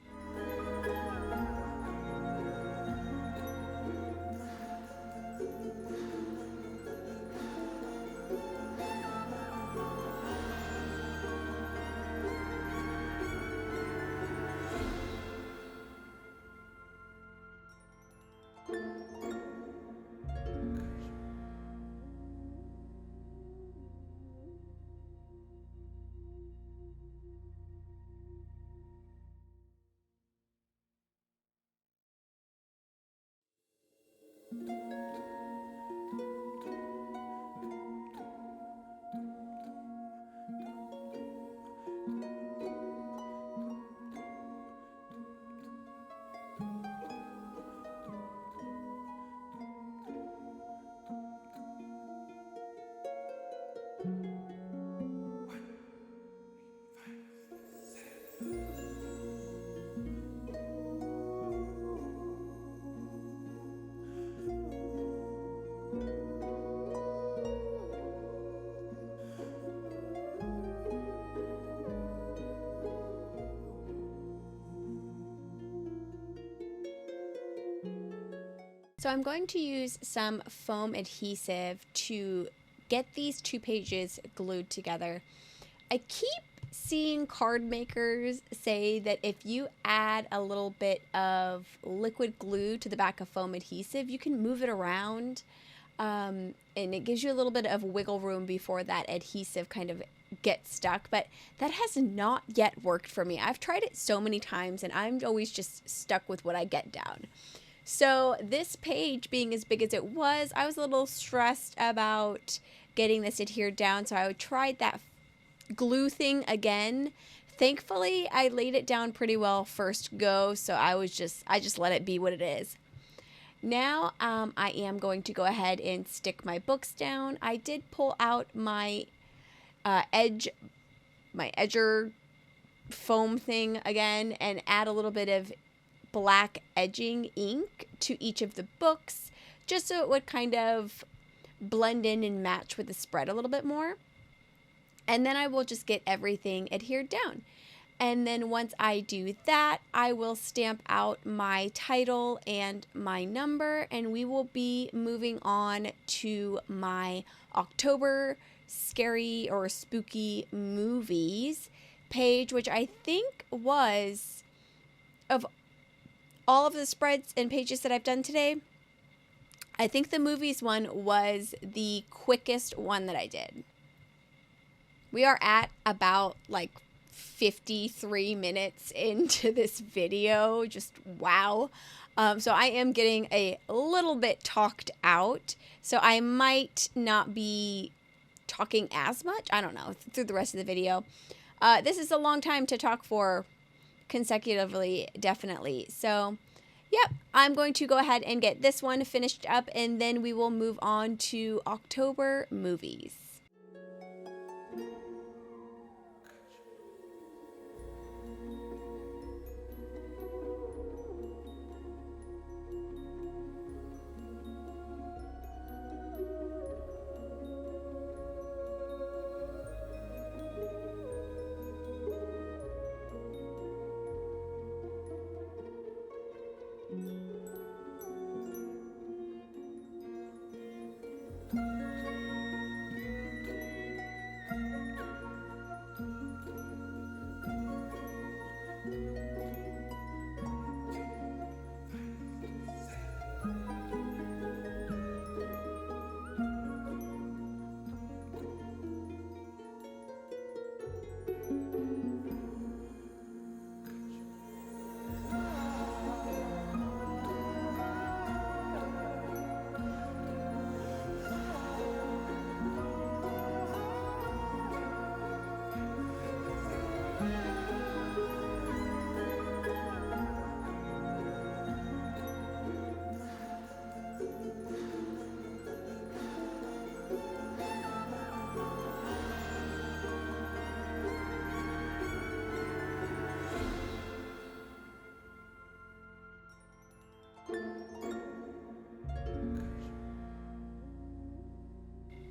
So I'm going to use some foam adhesive to get these 2 pages glued together. I keep seeing card makers say that if you add a little bit of liquid glue to the back of foam adhesive, you can move it around, and it gives you a little bit of wiggle room before that adhesive kind of gets stuck, but that has not yet worked for me. I've tried it so many times and I'm always just stuck with what I get down. So this page being as big as it was, I was a little stressed about getting this adhered down, so I tried that glue thing again. Thankfully, I laid it down pretty well first go, so I just let it be what it is. Now I am going to go ahead and stick my books down. I did pull out my edger foam thing again and add a little bit of black edging ink to each of the books, just so it would kind of blend in and match with the spread a little bit more. And then I will just get everything adhered down. And then once I do that, I will stamp out my title and my number, and we will be moving on to my October scary or spooky movies page, which I think was, of all of the spreads and pages that I've done today, I think the movies one was the quickest one that I did. We are at about like 53 minutes into this video. Just wow. So I am getting a little bit talked out. So I might not be talking as much. I don't know, through the rest of the video. This is a long time to talk for consecutively, definitely. So yep, I'm going to go ahead and get this one finished up, and then we will move on to October movies.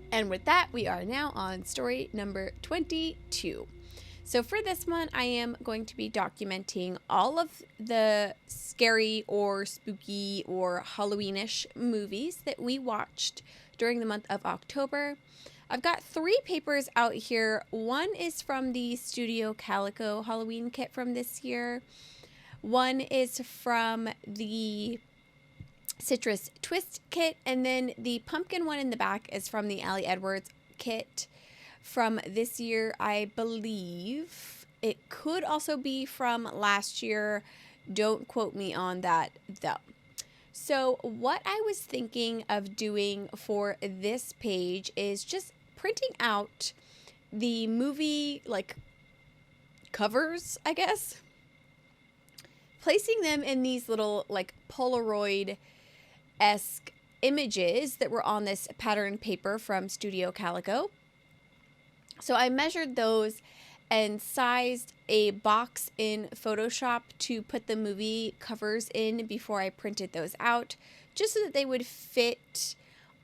And with that, we are now on story number 22. So for this one, I am going to be documenting all of the scary or spooky or Halloweenish movies that we watched during the month of October. I've got 3 papers out here. One is from the Studio Calico Halloween kit from this year. One is from the Citrus Twist kit, and then the pumpkin one in the back is from the Allie Edwards kit from this year, I believe. It could also be from last year. Don't quote me on that though. So what I was thinking of doing for this page is just printing out the movie like covers, I guess, placing them in these little like Polaroid-esque images that were on this pattern paper from Studio Calico. So I measured those and sized a box in Photoshop to put the movie covers in before I printed those out, just so that they would fit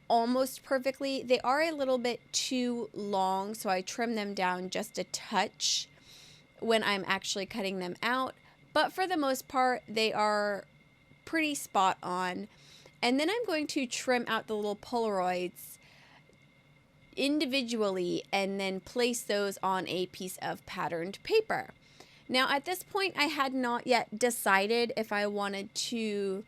almost perfectly. They are a little bit too long, so I trimmed them down just a touch when I'm actually cutting them out. But for the most part, they are pretty spot on. And then I'm going to trim out the little Polaroids individually and then place those on a piece of patterned paper. Now at this point I had not yet decided if I wanted to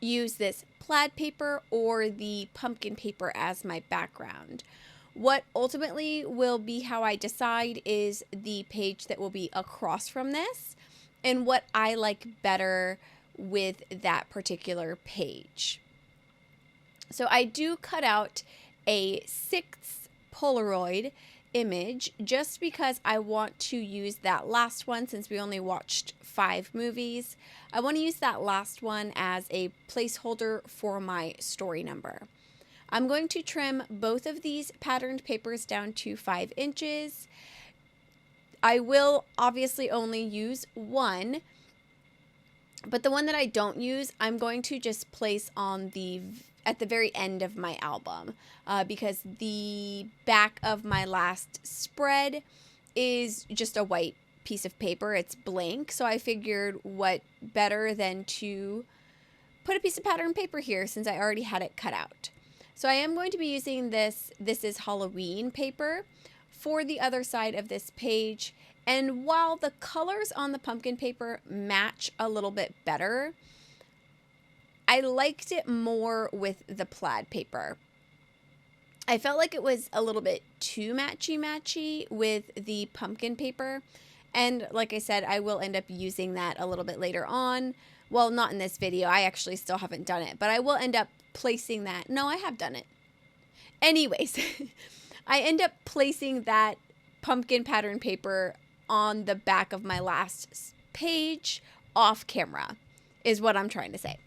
use this plaid paper or the pumpkin paper as my background. What ultimately will be how I decide is the page that will be across from this and what I like better with that particular page. So I do cut out a 6 Polaroid image just because I want to use that last one. Since we only watched 5 movies, I want to use that last one as a placeholder for my story number. I'm going to trim both of these patterned papers down to 5 inches. I will obviously only use one, but the one that I don't use, I'm going to just place on at the very end of my album because the back of my last spread is just a white piece of paper. It's blank, so I figured what better than to put a piece of pattern paper here since I already had it cut out. So I am going to be using this is Halloween paper for the other side of this page. And while the colors on the pumpkin paper match a little bit better, I liked it more with the plaid paper. I felt like it was a little bit too matchy with the pumpkin paper. And like I said, I will end up using that a little bit later on. Well, not in this video. I actually still haven't done it, but I will end up placing that. No, I have done it. Anyways, I end up placing that pumpkin pattern paper on the back of my last page off camera is what I'm trying to say.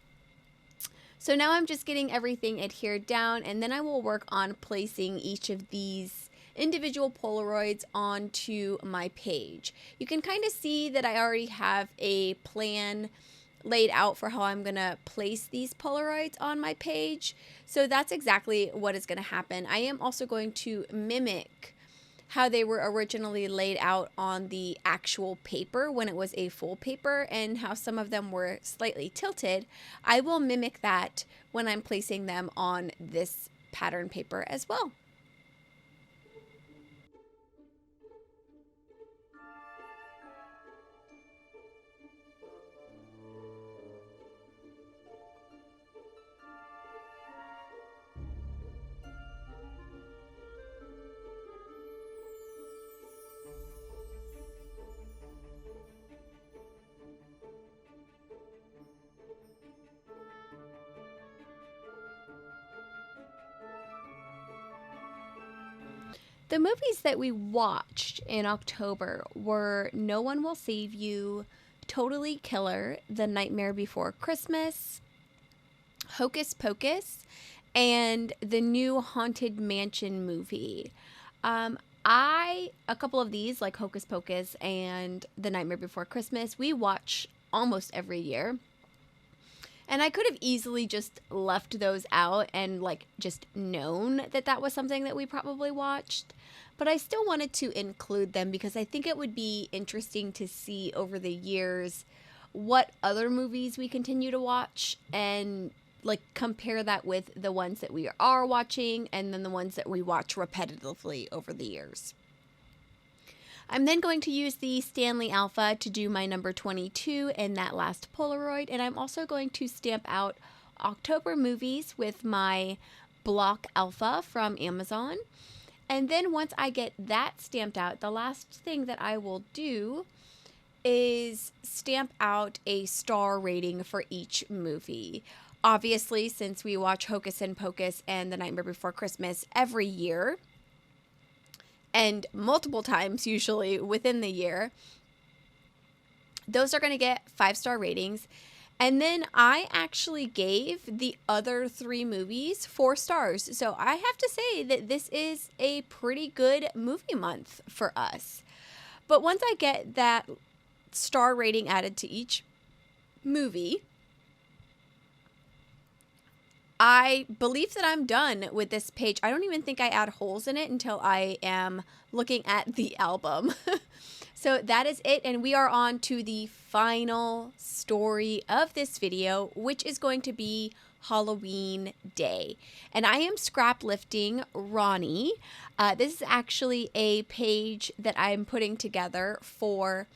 So now I'm just getting everything adhered down, and then I will work on placing each of these individual Polaroids onto my page. You can kind of see that I already have a plan laid out for how I'm going to place these Polaroids on my page. So that's exactly what is going to happen. I am also going to mimic how they were originally laid out on the actual paper when it was a full paper, and how some of them were slightly tilted. I will mimic that when I'm placing them on this pattern paper as well. The movies that we watched in October were No One Will Save You, Totally Killer, The Nightmare Before Christmas, Hocus Pocus, and the new Haunted Mansion movie. A couple of these, like Hocus Pocus and The Nightmare Before Christmas, we watch almost every year. And I could have easily just left those out and just known that that was something that we probably watched. But I still wanted to include them because I think it would be interesting to see over the years what other movies we continue to watch and compare that with the ones that we are watching and then the ones that we watch repetitively over the years. I'm then going to use the Stanley Alpha to do my number 22 in that last Polaroid, and I'm also going to stamp out October movies with my block Alpha from Amazon. And then once I get that stamped out, the last thing that I will do is stamp out a star rating for each movie. Obviously, since we watch Hocus and Pocus and The Nightmare Before Christmas every year, and multiple times usually within the year, those are going to get 5-star ratings. And then I actually gave the other 3 movies 4 stars. So I have to say that this is a pretty good movie month for us. But once I get that star rating added to each movie, I believe that I'm done with this page. I don't even think I add holes in it until I am looking at the album. So that is it, and we are on to the final story of this video, which is going to be Halloween day. And I am scrap lifting Ronnie. This is actually a page that I'm putting together for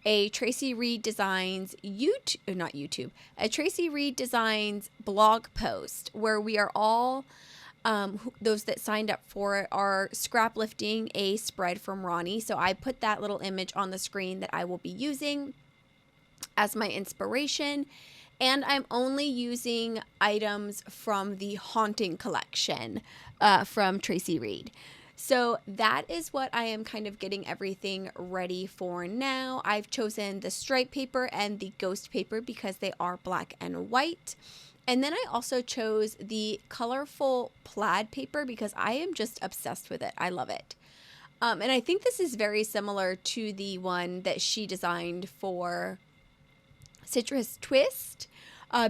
a Tracy Reed Designs a Tracy Reed Designs blog post where we are all, those that signed up for it are scrap lifting a spread from Ronnie. So I put that little image on the screen that I will be using as my inspiration. And I'm only using items from the Haunting collection from Tracy Reed. So that is what I am kind of getting everything ready for now. I've chosen the stripe paper and the ghost paper because they are black and white. And then I also chose the colorful plaid paper because I am just obsessed with it. I love it. And I think this is very similar to the one that she designed for Citrus Twist.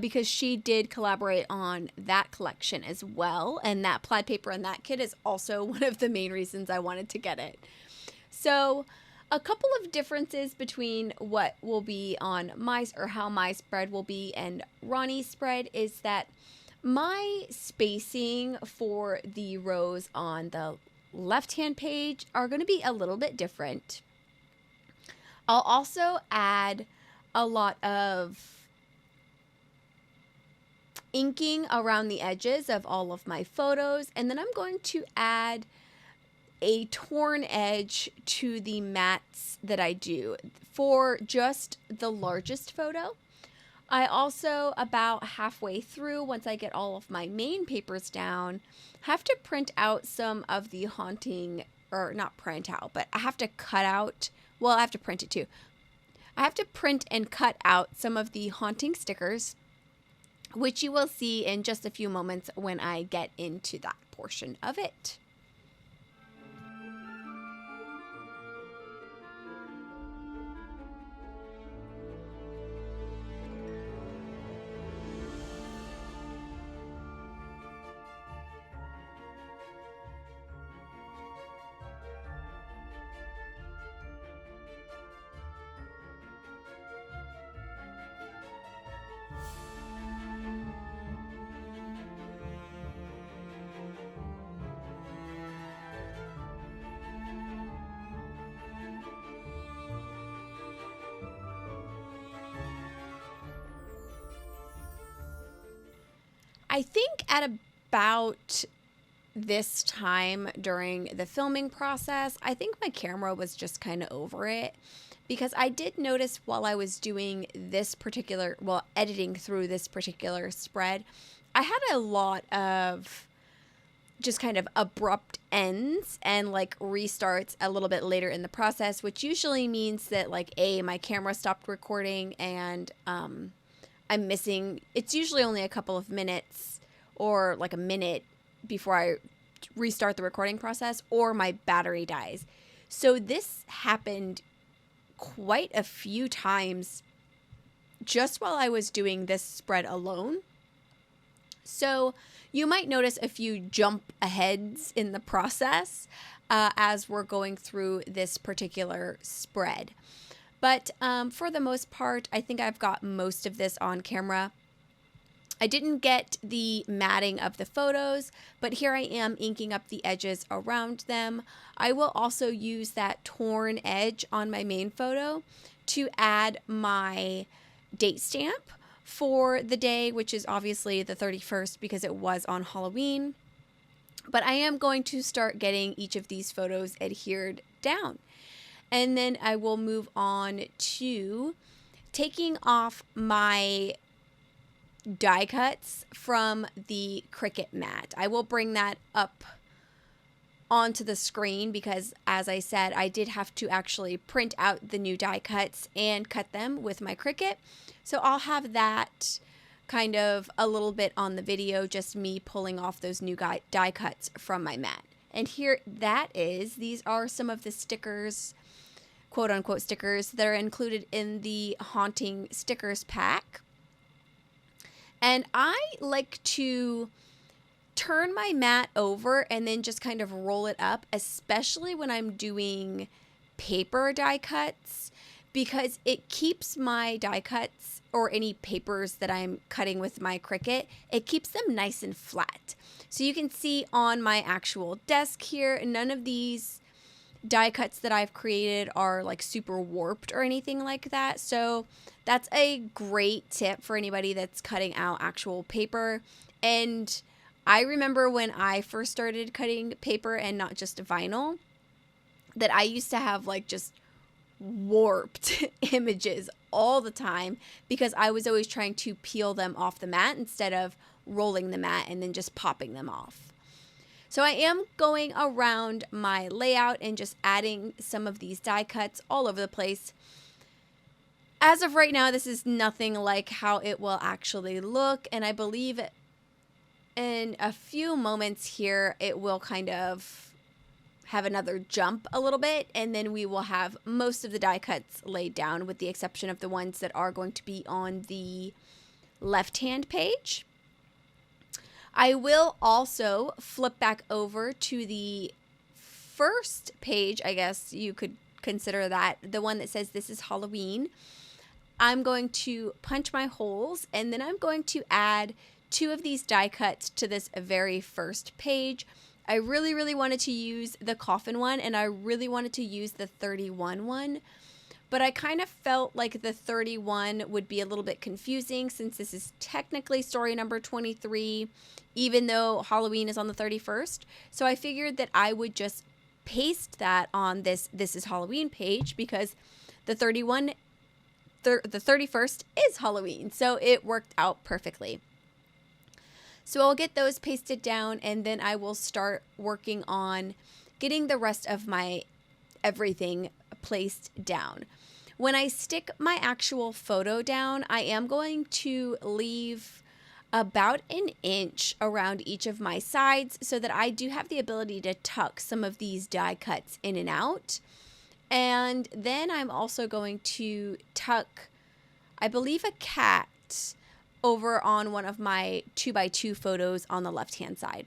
Because she did collaborate on that collection as well. And that plaid paper and that kit is also one of the main reasons I wanted to get it. So a couple of differences between what will be on how my spread will be and Ronnie's spread is that my spacing for the rows on the left-hand page are going to be a little bit different. I'll also add a lot of inking around the edges of all of my photos, and then I'm going to add a torn edge to the mats that I do for just the largest photo. I also, about halfway through, once I get all of my main papers down, have to print out some of the Haunting, or not print out, but I have to cut out, well, I have to print it too. I have to print and cut out some of the Haunting stickers, which you will see in just a few moments when I get into that portion of it. I think at about this time during the filming process, I think my camera was just kind of over it because I did notice while I was doing editing through this particular spread, I had a lot of just kind of abrupt ends and like restarts a little bit later in the process, which usually means that my camera stopped recording and I'm missing, it's usually only a couple of minutes or like a minute before I restart the recording process or my battery dies. So this happened quite a few times just while I was doing this spread alone. So you might notice a few jump aheads in the process as we're going through this particular spread. But for the most part, I think I've got most of this on camera. I didn't get the matting of the photos, but here I am inking up the edges around them. I will also use that torn edge on my main photo to add my date stamp for the day, which is obviously the 31st because it was on Halloween. But I am going to start getting each of these photos adhered down. And then I will move on to taking off my die cuts from the Cricut mat. I will bring that up onto the screen because, as I said, I did have to actually print out the new die cuts and cut them with my Cricut. So I'll have that kind of a little bit on the video, just me pulling off those new die cuts from my mat. And here these are some of the stickers, quote unquote stickers, that are included in the Haunting stickers pack. And I like to turn my mat over and then just kind of roll it up, especially when I'm doing paper die cuts, because it keeps my die cuts or any papers that I'm cutting with my Cricut, it keeps them nice and flat. So you can see on my actual desk here, none of these die cuts that I've created are like super warped or anything like that. So that's a great tip for anybody that's cutting out actual paper. And I remember when I first started cutting paper and not just vinyl, that I used to have like just warped images all the time because I was always trying to peel them off the mat instead of rolling the mat and then just popping them off. So I am going around my layout and just adding some of these die cuts all over the place. As of right now, this is nothing like how it will actually look, and I believe in a few moments here it will kind of have another jump a little bit, and then we will have most of the die cuts laid down with the exception of the ones that are going to be on the left-hand page. I will also flip back over to the first page, I guess you could consider that, the one that says this is Halloween. I'm going to punch my holes, and then I'm going to add 2 of these die cuts to this very first page. I really wanted to use the coffin one, and I really wanted to use the 31 one. But I kind of felt like the 31 would be a little bit confusing since this is technically story number 23, even though Halloween is on the 31st. So I figured that I would just paste that on this is Halloween page because the 31st is Halloween. So it worked out perfectly. So I'll get those pasted down, and then I will start working on getting the rest of my everything placed down. When I stick my actual photo down, I am going to leave about an inch around each of my sides so that I do have the ability to tuck some of these die cuts in and out. And then I'm also going to tuck, I believe, a cat over on one of my 2x2 photos on the left-hand side.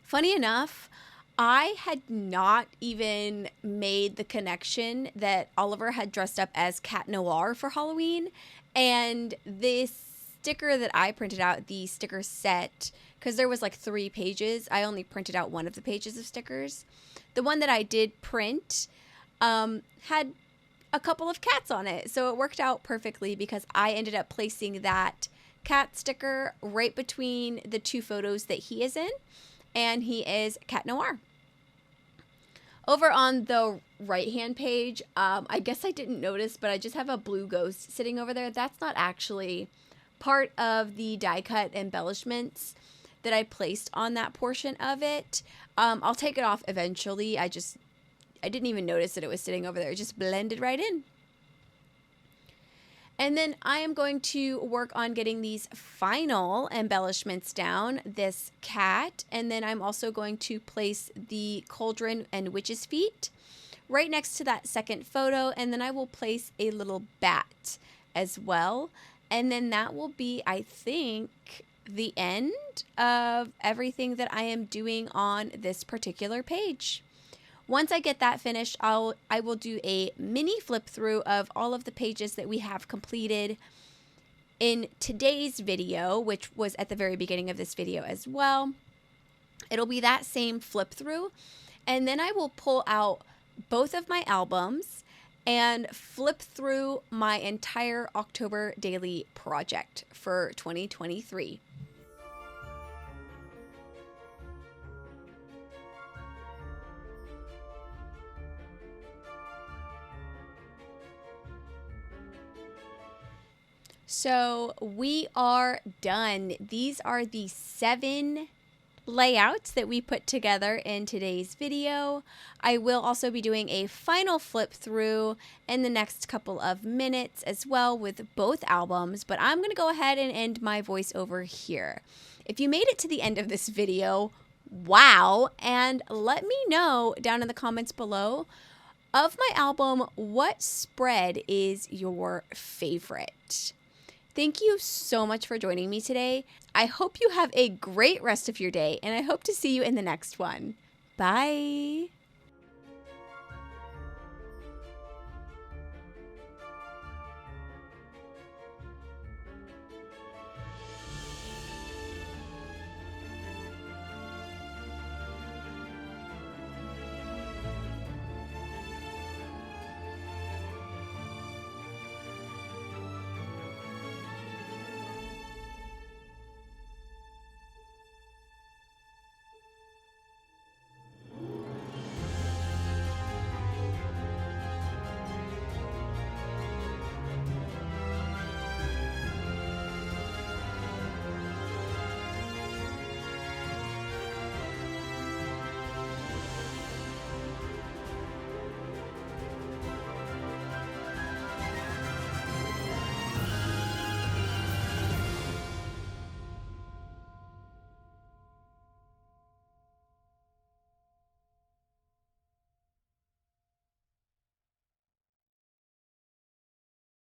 Funny enough, I had not even made the connection that Oliver had dressed up as Cat Noir for Halloween, and this sticker that I printed out, the sticker set, because there was like 3 pages, I only printed out one of the pages of stickers. The one that I did print had a couple of cats on it, so it worked out perfectly because I ended up placing that cat sticker right between the 2 photos that he is in, and he is Cat Noir. Over on the right-hand page, I guess I didn't notice, but I just have a blue ghost sitting over there. That's not actually part of the die cut embellishments that I placed on that portion of it. I'll take it off eventually. I didn't even notice that it was sitting over there. It just blended right in. And then I am going to work on getting these final embellishments down, this cat, and then I'm also going to place the cauldron and witch's feet right next to that second photo, and then I will place a little bat as well. And then that will be, I think, the end of everything that I am doing on this particular page. Once I get that finished, I will do a mini flip through of all of the pages that we have completed in today's video, which was at the very beginning of this video as well. It'll be that same flip through, and then I will pull out both of my albums and flip through my entire October daily project for 2023. So we are done. These are the 7 layouts that we put together in today's video. I will also be doing a final flip through in the next couple of minutes as well with both albums, but I'm going to go ahead and end my voiceover here. If you made it to the end of this video, wow, and let me know down in the comments below of my album, what spread is your favorite? Thank you so much for joining me today. I hope you have a great rest of your day, and I hope to see you in the next one. Bye.